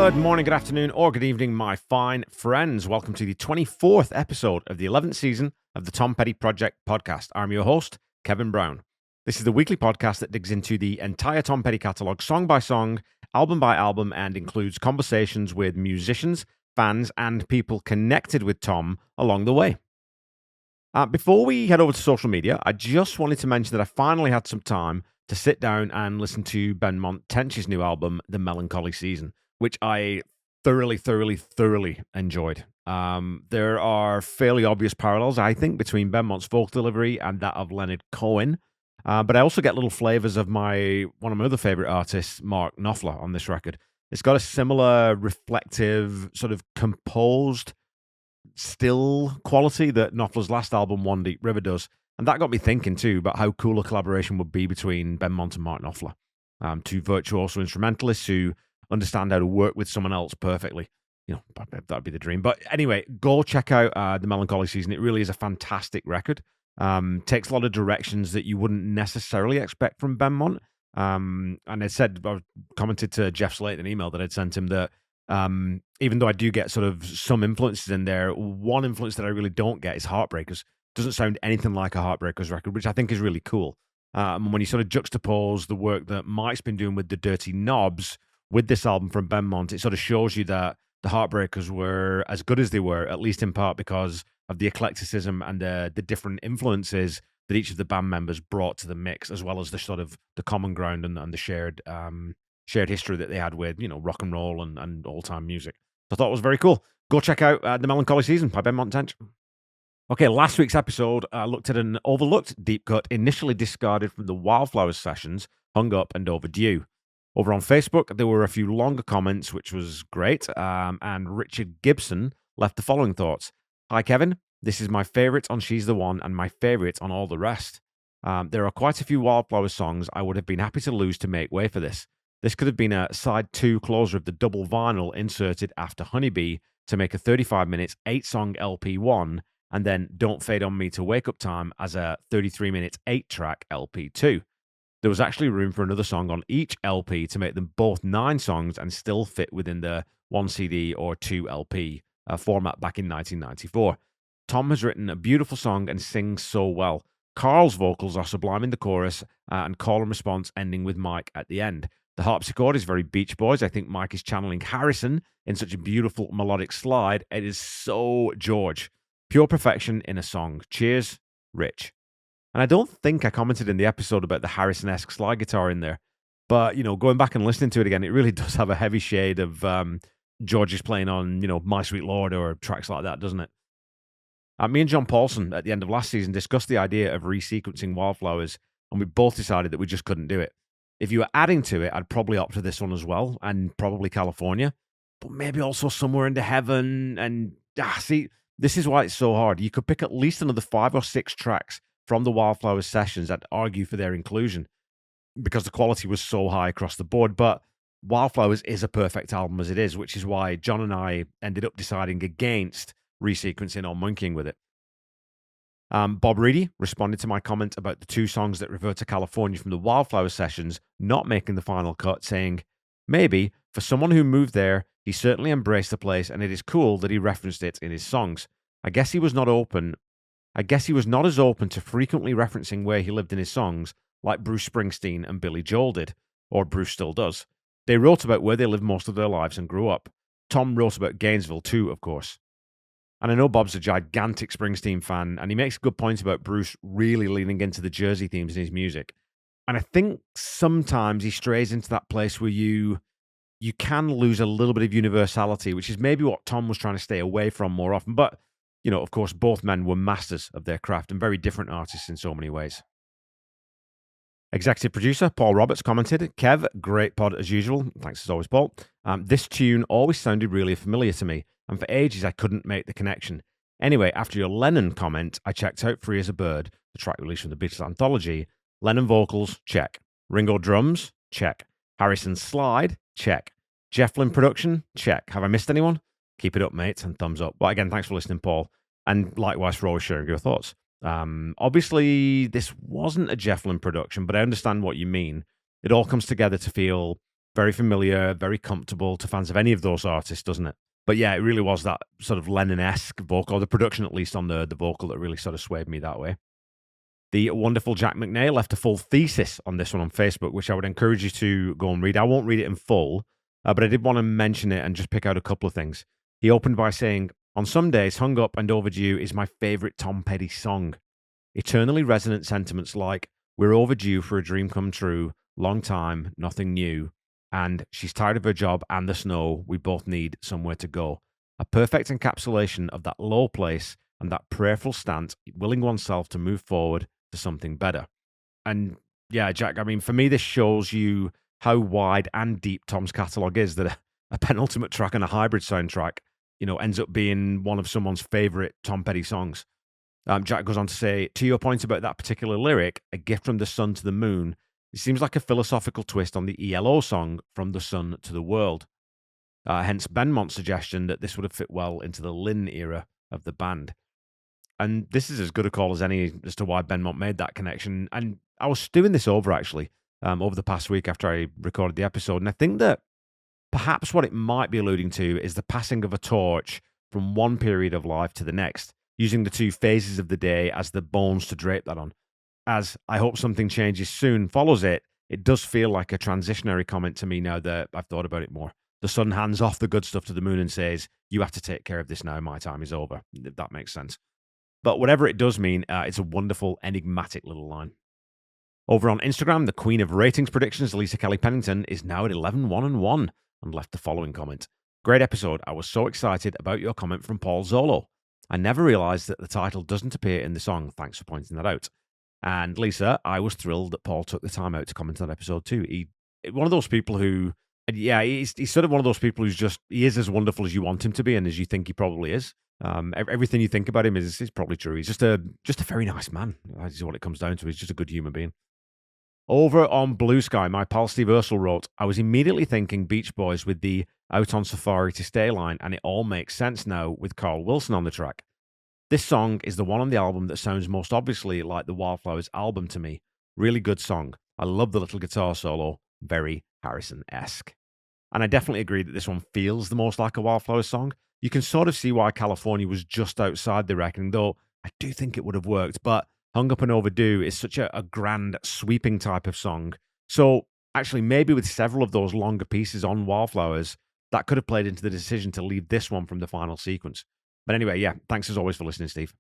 Good morning, good afternoon, or good evening, my fine friends. Welcome to the 24th episode of the 11th season of the Tom Petty Project podcast. I'm your host, Kevin Brown. This is the weekly podcast that digs into the entire Tom Petty catalogue, song by song, album by album, and includes conversations with musicians, fans, and people connected with Tom along the way. Before we head over to social media, I just wanted to mention that I finally had some time to sit down and listen to Benmont Tench's new album, The Melancholy Season, which I thoroughly enjoyed. There are fairly obvious parallels, I think, between Benmont's folk delivery and that of Leonard Cohen. But I also get little flavors of one of my other favorite artists, Mark Knopfler, on this record. It's got a similar reflective, sort of composed, still quality that Knopfler's last album, One Deep River, does. And that got me thinking, too, about how cool a collaboration would be between Benmont and Mark Knopfler. Two virtuoso instrumentalists who understand how to work with someone else perfectly. You know, that'd be the dream. But anyway, go check out The Melancholy Season. It really is a fantastic record. Takes a lot of directions that you wouldn't necessarily expect from Benmont. And I commented to Jeff Slate in an email that I'd sent him that even though I do get sort of some influences in there, one influence that I really don't get is Heartbreakers. Doesn't sound anything like a Heartbreakers record, which I think is really cool. When you sort of juxtapose the work that Mike's been doing with the Dirty Knobs with this album from Benmont, it sort of shows you that the Heartbreakers were as good as they were, at least in part because of the eclecticism and the different influences that each of the band members brought to the mix, as well as the sort of the common ground and the shared history that they had with, you know, rock and roll and all-time music. So I thought it was very cool. Go check out The Melancholy Season by Benmont Tench. Okay, last week's episode looked at an overlooked deep cut initially discarded from the Wildflowers sessions, Hung Up and Overdue. Over on Facebook, there were a few longer comments, which was great, and Richard Gibson left the following thoughts. Hi, Kevin. This is my favourite on She's the One and my favourite on all the rest. There are quite a few Wildflowers songs I would have been happy to lose to make way for this. This could have been a side 2 closer of the double vinyl inserted after Honeybee to make a 35 minutes, 8-song LP1, and then Don't Fade on Me to Wake Up Time as a 33 minutes, 8-track LP2. There was actually room for another song on each LP to make them both 9 songs and still fit within the 1 CD or 2 LP format back in 1994. Tom has written a beautiful song and sings so well. Carl's vocals are sublime in the chorus and call and response ending with Mike at the end. The harpsichord is very Beach Boys. I think Mike is channeling Harrison in such a beautiful melodic slide. It is so George. Pure perfection in a song. Cheers, Rich. And I don't think I commented in the episode about the Harrison-esque slide guitar in there. But, you know, going back and listening to it again, it really does have a heavy shade of George's playing on, you know, My Sweet Lord or tracks like that, doesn't it? Me and John Paulson at the end of last season discussed the idea of resequencing Wildflowers, and we both decided that we just couldn't do it. If you were adding to it, I'd probably opt for this one as well, and probably California, but maybe also Somewhere into Heaven. And see, this is why it's so hard. You could pick at least another 5 or 6 tracks from the Wildflowers sessions that argue for their inclusion because the quality was so high across the board. But Wildflowers is a perfect album as it is, which is why John and I ended up deciding against resequencing or monkeying with it. Bob Reedy responded to my comment about the 2 songs that revert to California from the Wildflowers sessions not making the final cut, saying, maybe, for someone who moved there, he certainly embraced the place and it is cool that he referenced it in his songs. I guess he was not as open to frequently referencing where he lived in his songs like Bruce Springsteen and Billy Joel did, or Bruce still does. They wrote about where they lived most of their lives and grew up. Tom wrote about Gainesville too, of course. And I know Bob's a gigantic Springsteen fan, and he makes a good point about Bruce really leaning into the Jersey themes in his music. And I think sometimes he strays into that place where you can lose a little bit of universality, which is maybe what Tom was trying to stay away from more often. But, you know, of course, both men were masters of their craft and very different artists in so many ways. Executive producer Paul Roberts commented, Kev, great pod as usual. Thanks as always, Paul. This tune always sounded really familiar to me, and for ages I couldn't make the connection. Anyway, after your Lennon comment, I checked out Free as a Bird, the track released from the Beatles anthology. Lennon vocals, check. Ringo drums, check. Harrison slide, check. Jeff Lynne production, check. Have I missed anyone? Keep it up, mate, and thumbs up. Well, again, thanks for listening, Paul, and likewise for always sharing your thoughts. Obviously, this wasn't a Jeff Lynne production, but I understand what you mean. It all comes together to feel Very familiar, very comfortable to fans of any of those artists, doesn't it? But yeah, it really was that sort of Lennon-esque vocal, the production at least on the vocal that really sort of swayed me that way. The wonderful Jack McNeil left a full thesis on this one on Facebook, which I would encourage you to go and read. I won't read it in full, but I did want to mention it and just pick out a couple of things. He opened by saying, "On some days, Hung Up and Overdue is my favourite Tom Petty song. Eternally resonant sentiments like, we're overdue for a dream come true, long time, nothing new, and she's tired of her job and the snow, we both need somewhere to go. A perfect encapsulation of that low place and that prayerful stance, willing oneself to move forward to something better." And yeah, Jack, I mean, for me, this shows you how wide and deep Tom's catalogue is, that a penultimate track on a hybrid soundtrack, ends up being one of someone's favourite Tom Petty songs. Jack goes on to say, to your point about that particular lyric, a gift from the sun to the moon, it seems like a philosophical twist on the ELO song, From the Sun to the World. Hence Benmont's suggestion that this would have fit well into the Lynn era of the band. And this is as good a call as any as to why Benmont made that connection. And I was stewing this over, actually, over the past week after I recorded the episode. And I think that perhaps what it might be alluding to is the passing of a torch from one period of life to the next, using the two phases of the day as the bones to drape that on. As I hope something changes soon follows it, it does feel like a transitionary comment to me now that I've thought about it more. The sun hands off the good stuff to the moon and says, you have to take care of this now, my time is over, if that makes sense. But whatever it does mean, it's a wonderful, enigmatic little line. Over on Instagram, the queen of ratings predictions, Lisa Kelly Pennington, is now at 11-1-1 and left the following comment. Great episode. I was so excited about your comment from Paul Zollo. I never realized that the title doesn't appear in the song. Thanks for pointing that out. And Lisa, I was thrilled that Paul took the time out to comment on that episode too. One of those people who, yeah, he's sort of one of those people he is as wonderful as you want him to be and as you think he probably is. Everything you think about him is probably true. He's just a very nice man. That is what it comes down to. He's just a good human being. Over on Blue Sky, my pal Steve Ursel wrote, I was immediately thinking Beach Boys with the Out on Safari to Stay line, and it all makes sense now with Carl Wilson on the track. This song is the one on the album that sounds most obviously like the Wildflowers album to me. Really good song. I love the little guitar solo. Very Harrison-esque. And I definitely agree that this one feels the most like a Wildflowers song. You can sort of see why California was just outside the reckoning, though I do think it would have worked. But Hung Up and Overdue is such a grand, sweeping type of song. So actually, maybe with several of those longer pieces on Wildflowers, that could have played into the decision to leave this one from the final sequence. But anyway, yeah, thanks as always for listening, Steve.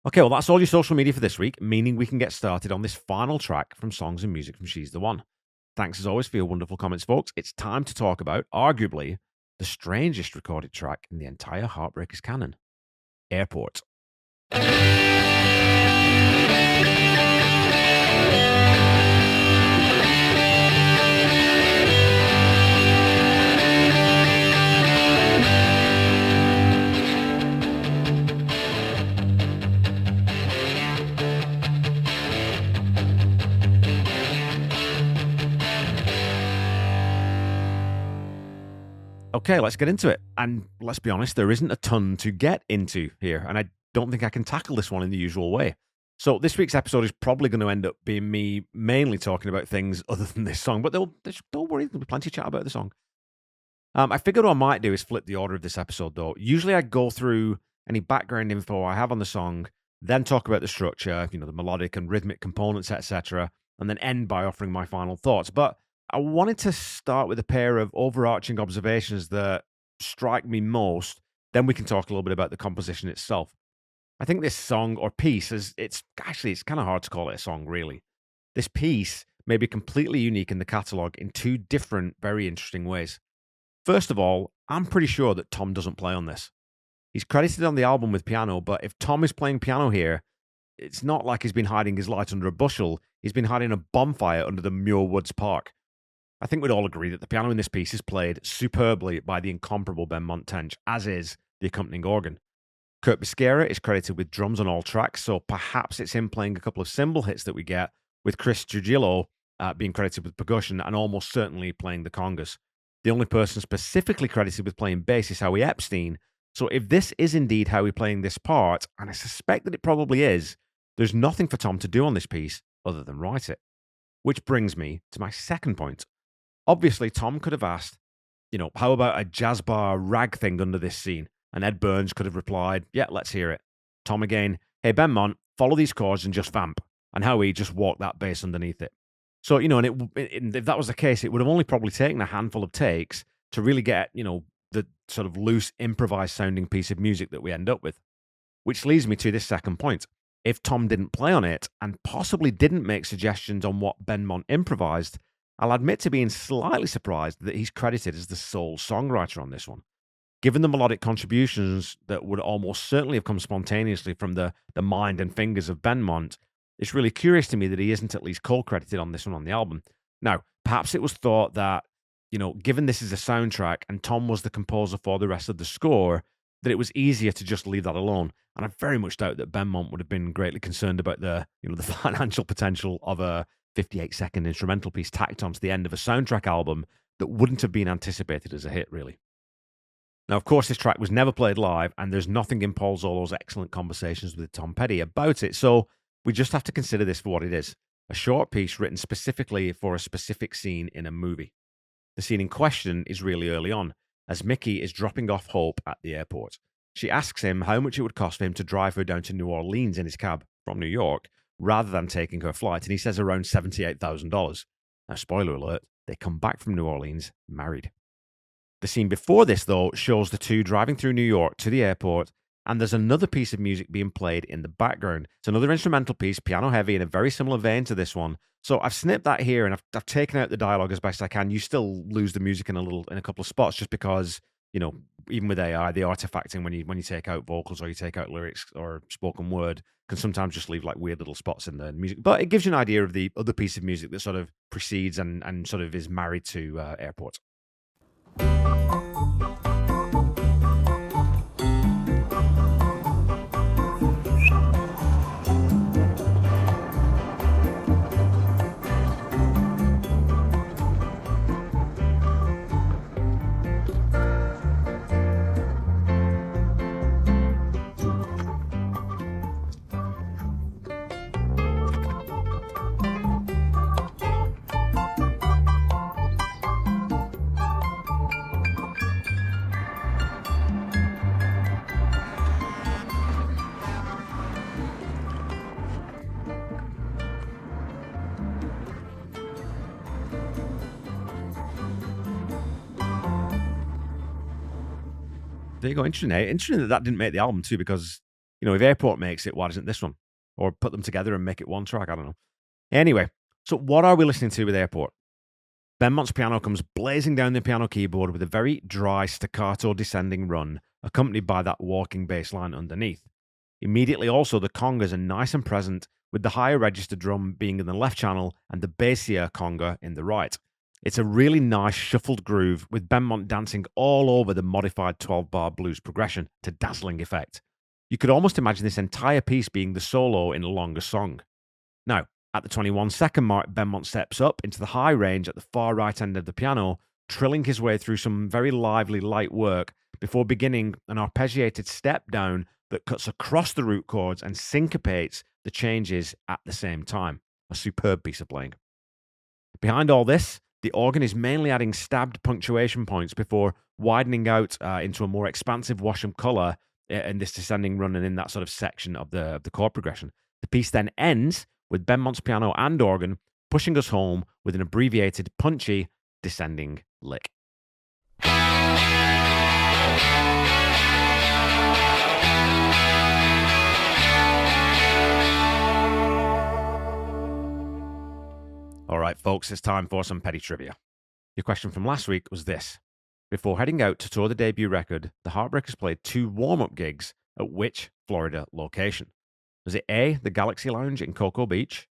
Okay, well, that's all your social media for this week, meaning we can get started on this final track from Songs and Music from She's the One. Thanks as always for your wonderful comments, folks. It's time to talk about, arguably, the strangest recorded track in the entire Heartbreakers canon, Airport. Okay, let's get into it. And let's be honest, there isn't a ton to get into here, and I don't think I can tackle this one in the usual way. So this week's episode is probably going to end up being me mainly talking about things other than this song, but don't worry, there'll be plenty of chat about the song. I figured what I might do is flip the order of this episode, though. Usually I go through any background info I have on the song, then talk about the structure, the melodic and rhythmic components, etc., and then end by offering my final thoughts. But I wanted to start with a pair of overarching observations that strike me most. Then we can talk a little bit about the composition itself. I think this song or piece it's kind of hard to call it a song, really. This piece may be completely unique in the catalogue in two different, very interesting ways. First of all, I'm pretty sure that Tom doesn't play on this. He's credited on the album with piano, but if Tom is playing piano here, it's not like he's been hiding his light under a bushel. He's been hiding a bonfire under the Muir Woods Park. I think we'd all agree that the piano in this piece is played superbly by the incomparable Benmont Tench, as is the accompanying organ. Kurt Biscara is credited with drums on all tracks, so perhaps it's him playing a couple of cymbal hits that we get, with Chris Trujillo being credited with percussion and almost certainly playing the congas. The only person specifically credited with playing bass is Howie Epstein, so if this is indeed Howie playing this part, and I suspect that it probably is, there's nothing for Tom to do on this piece other than write it. Which brings me to my second point. Obviously, Tom could have asked, how about a jazz bar rag thing under this scene? And Ed Burns could have replied, yeah, let's hear it. Tom again, hey, Benmont, follow these chords and just vamp. And Howie just walked that bass underneath it. So, if that was the case, it would have only probably taken a handful of takes to really get, the sort of loose, improvised sounding piece of music that we end up with. Which leads me to this second point. If Tom didn't play on it and possibly didn't make suggestions on what Benmont improvised, I'll admit to being slightly surprised that he's credited as the sole songwriter on this one. Given the melodic contributions that would almost certainly have come spontaneously from the mind and fingers of Benmont, it's really curious to me that he isn't at least co-credited on this one on the album. Now, perhaps it was thought that, given this is a soundtrack and Tom was the composer for the rest of the score, that it was easier to just leave that alone. And I very much doubt that Benmont would have been greatly concerned about the financial potential of a 58-second instrumental piece tacked onto the end of a soundtrack album that wouldn't have been anticipated as a hit, really. Now, of course, this track was never played live, and there's nothing in Paul Zollo's excellent conversations with Tom Petty about it, so we just have to consider this for what it is, a short piece written specifically for a specific scene in a movie. The scene in question is really early on, as Mickey is dropping off Hope at the airport. She asks him how much it would cost for him to drive her down to New Orleans in his cab from New York, rather than taking her flight, and he says around $78,000. Now, spoiler alert, they come back from New Orleans married. The scene before this, though, shows the two driving through New York to the airport, and there's another piece of music being played in the background. It's another instrumental piece, piano heavy, in a very similar vein to this one. So I've snipped that here, and I've taken out the dialogue as best I can. You still lose the music in a couple of spots, just because, even with AI, the artifacting when you take out vocals or you take out lyrics or spoken word can sometimes just leave like weird little spots in the music. But it gives you an idea of the other piece of music that sort of precedes and sort of is married to Airport. There you go. Interesting. Interesting that didn't make the album too, because, if Airport makes it, why doesn't this one? Or put them together and make it one track? I don't know. Anyway, so what are we listening to with Airport? Benmont's piano comes blazing down the piano keyboard with a very dry staccato descending run, accompanied by that walking bass line underneath. Immediately also, the congas are nice and present, with the higher register drum being in the left channel and the bassier conga in the right. It's a really nice shuffled groove, with Benmont dancing all over the modified 12-bar blues progression to dazzling effect. You could almost imagine this entire piece being the solo in a longer song. Now, at the 21-second mark, Benmont steps up into the high range at the far right end of the piano, trilling his way through some very lively light work before beginning an arpeggiated step down that cuts across the root chords and syncopates the changes at the same time. A superb piece of playing. Behind all this, the organ is mainly adding stabbed punctuation points before widening out into a more expansive Washam color in this descending run and in that sort of section of the chord progression. The piece then ends with Benmont's piano and organ pushing us home with an abbreviated, punchy, descending lick. All right, folks, it's time for some petty trivia. Your question from last week was this. Before heading out to tour the debut record, the Heartbreakers played 2 warm-up gigs at which Florida location? Was it A, the Galaxy Lounge in Cocoa Beach,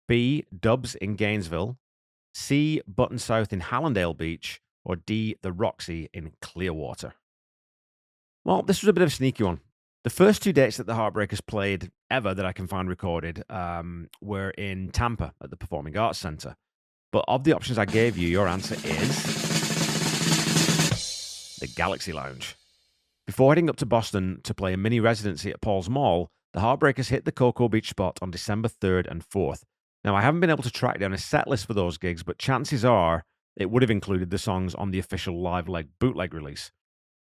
B, Dubs in Gainesville, C, Button South in Hallandale Beach, or D, the Roxy in Clearwater? Well, this was a bit of a sneaky one. The first 2 dates that the Heartbreakers played ever that I can find recorded were in Tampa at the Performing Arts Center. But of the options I gave you, your answer is the Galaxy Lounge. Before heading up to Boston to play a mini residency at Paul's Mall, the Heartbreakers hit the Cocoa Beach spot on December 3rd and 4th. Now, I haven't been able to track down a set list for those gigs, but chances are it would have included the songs on the official live leg bootleg release.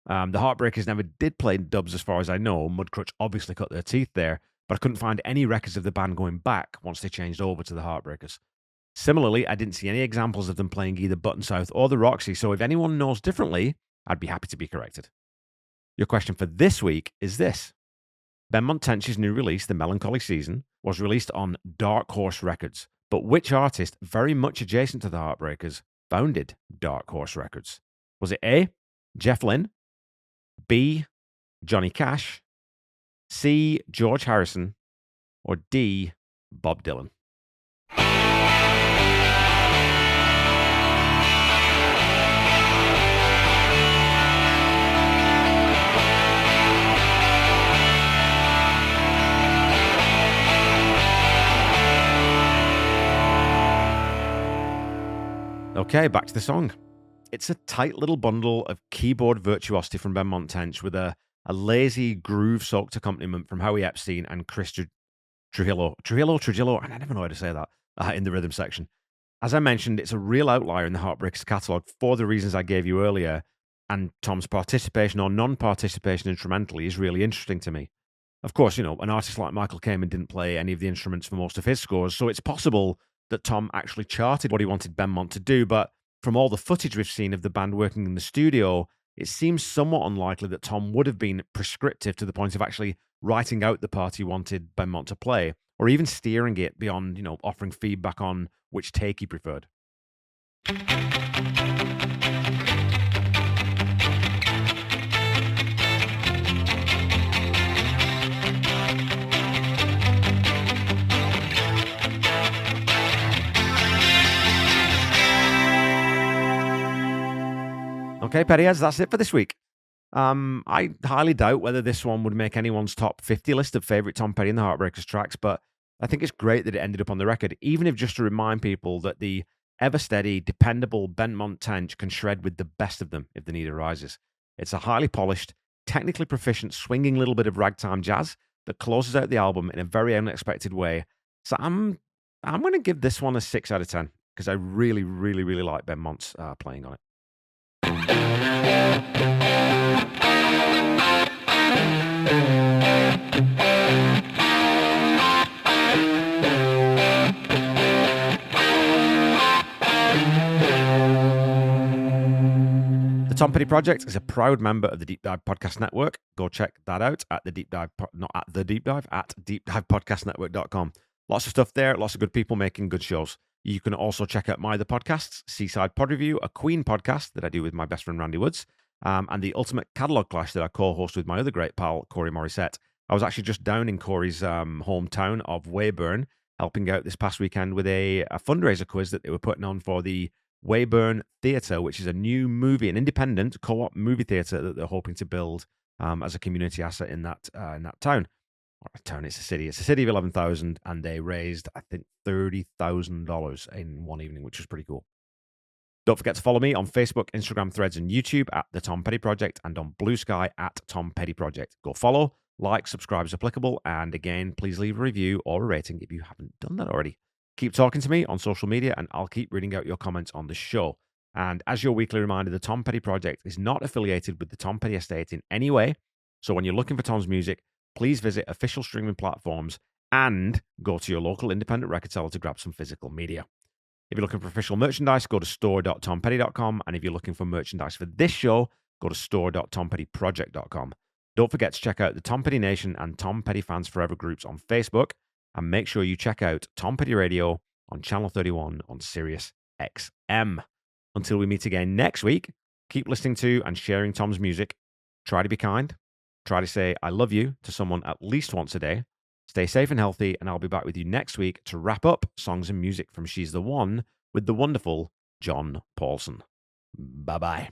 The Heartbreakers never did play dubs as far as I know. Mudcrutch obviously cut their teeth there, but I couldn't find any records of the band going back once they changed over to the Heartbreakers. Similarly, I didn't see any examples of them playing either Button South or the Roxy, so if anyone knows differently, I'd be happy to be corrected. Your question for this week is this. Benmont Tench's new release, The Melancholy Season, was released on Dark Horse Records, but which artist, very much adjacent to the Heartbreakers, founded Dark Horse Records? Was it A, Jeff Lynne, B, Johnny Cash, C, George Harrison, or D, Bob Dylan? Okay, back to the song. It's a tight little bundle of keyboard virtuosity from Benmont Tench with a lazy, groove-soaked accompaniment from Howie Epstein and Chris Trujillo, and I never know how to say that, in the rhythm section. As I mentioned, it's a real outlier in the Heartbreakers catalogue for the reasons I gave you earlier, and Tom's participation or non-participation instrumentally is really interesting to me. Of course, an artist like Michael Kamen didn't play any of the instruments for most of his scores, so it's possible that Tom actually charted what he wanted Benmont to do, but from all the footage we've seen of the band working in the studio, it seems somewhat unlikely that Tom would have been prescriptive to the point of actually writing out the part he wanted Benmont to play, or even steering it beyond, offering feedback on which take he preferred. Okay, Pettyheads, that's it for this week. I highly doubt whether this one would make anyone's top 50 list of favourite Tom Petty and the Heartbreakers tracks, but I think it's great that it ended up on the record, even if just to remind people that the ever-steady, dependable Benmont Tench can shred with the best of them if the need arises. It's a highly polished, technically proficient, swinging little bit of ragtime jazz that closes out the album in a very unexpected way. So I'm going to give this one a 6 out of 10 because I really, really, really like Benmont's playing on it. The Tom Petty Project is a proud member of the Deep Dive Podcast Network. Go check that out at at deepdivepodcastnetwork.com. Lots of stuff there, lots of good people making good shows. You can also check out my other podcasts, Seaside Pod Review, a Queen podcast that I do with my best friend Randy Woods, and the Ultimate Catalogue Clash that I co-host with my other great pal, Corey Morissette. I was actually just down in Corey's hometown of Weyburn, helping out this past weekend with a fundraiser quiz that they were putting on for the Weyburn Theatre, which is a new movie, an independent co-op movie theatre that they're hoping to build as a community asset in that town. It's a city. It's a city of 11,000, and they raised, I think, $30,000 in one evening, which was pretty cool. Don't forget to follow me on Facebook, Instagram, Threads, and YouTube at The Tom Petty Project, and on Blue Sky at Tom Petty Project. Go follow, like, subscribe as applicable, and again, please leave a review or a rating if you haven't done that already. Keep talking to me on social media, and I'll keep reading out your comments on the show. And as your weekly reminder, the Tom Petty Project is not affiliated with the Tom Petty Estate in any way, so when you're looking for Tom's music, please visit official streaming platforms and go to your local independent record seller to grab some physical media. If you're looking for official merchandise, go to store.tompetty.com. And if you're looking for merchandise for this show, go to store.tompettyproject.com. Don't forget to check out the Tom Petty Nation and Tom Petty Fans Forever groups on Facebook. And make sure you check out Tom Petty Radio on Channel 31 on Sirius XM. Until we meet again next week, keep listening to and sharing Tom's music. Try to be kind. Try to say, I love you to someone at least once a day. Stay safe and healthy, and I'll be back with you next week to wrap up songs and music from She's the One with the wonderful John Paulson. Bye-bye.